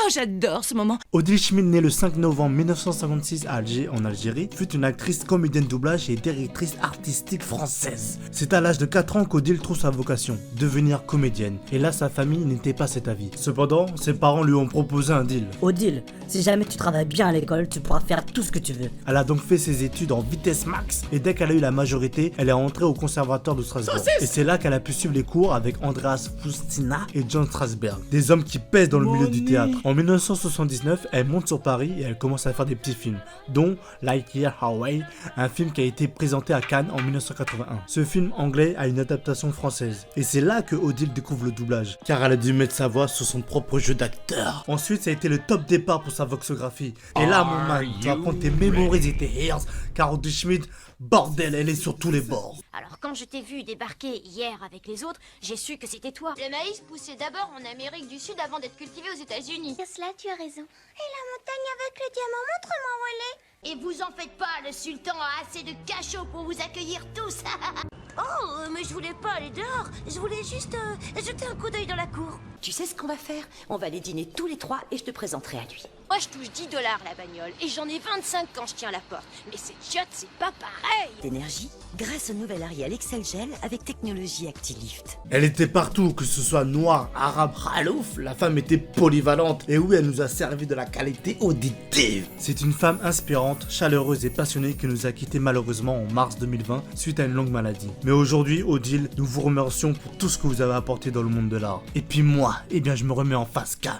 j'adore ce moment. Odile Schmid, née le 5 novembre 1956 à Alger, en Algérie, fut une actrice, comédienne de doublage et directrice artistique française. C'est à l'âge de 4 ans qu'Odile trouve sa vocation, devenir comédienne. Et là, sa famille n'était pas cet avis. Cependant, ses parents lui ont proposé un deal. Odile, si jamais tu travailles bien à l'école, tu pourras faire tout ce que tu veux. Elle a donc fait ses études en vitesse max et dès qu'elle a eu la majorité, elle est entrée au conservatoire de Strasbourg. Et c'est là qu'elle a pu suivre les cours avec Andreas Fustina et John Strasberg, des hommes qui pèsent dans le milieu du théâtre. En 1979, elle monte sur Paris et elle commence à faire des petits films, dont Lightyear Away, un film qui a été présenté à Cannes en 1981. Ce film anglais a une adaptation française. Et c'est là que Odile découvre le doublage, car elle a dû mettre sa voix sur son propre jeu d'acteur. Ensuite, ça a été le top départ pour sa voxographie. Et là, mon man, tu vas prendre tes memories et tes hairs, car Odile Schmid, bordel, elle est sur tous les bords. Alors quand je t'ai vu débarquer hier avec les autres, j'ai su que c'était toi. Le maïs poussait d'abord en Amérique du Sud avant d'être cultivé aux États-Unis. Sur cela, tu as raison. Et la montagne avec le diamant, montre-moi où elle est. Et vous en faites pas, le sultan a assez de cachots pour vous accueillir tous. Oh, mais je voulais pas aller dehors. Je voulais juste jeter un coup d'œil dans la cour. Tu sais ce qu'on va faire? On va aller dîner tous les trois et je te présenterai à lui. Moi, je touche 10 $ la bagnole et j'en ai 25 quand je tiens la porte. Mais ces chiottes, c'est pas pareil. D'énergie grâce au nouvel Ariel Excel Gel avec technologie ActiLift. Elle était partout, que ce soit noire, arabe, khalouf, la femme était polyvalente. Et oui, elle nous a servi de la qualité auditive. C'est une femme inspirante, chaleureuse et passionnée qui nous a quittés malheureusement en mars 2020 suite à une longue maladie. Mais aujourd'hui, Odile, nous vous remercions pour tout ce que vous avez apporté dans le monde de l'art. Et puis moi, eh bien je me remets en face cam.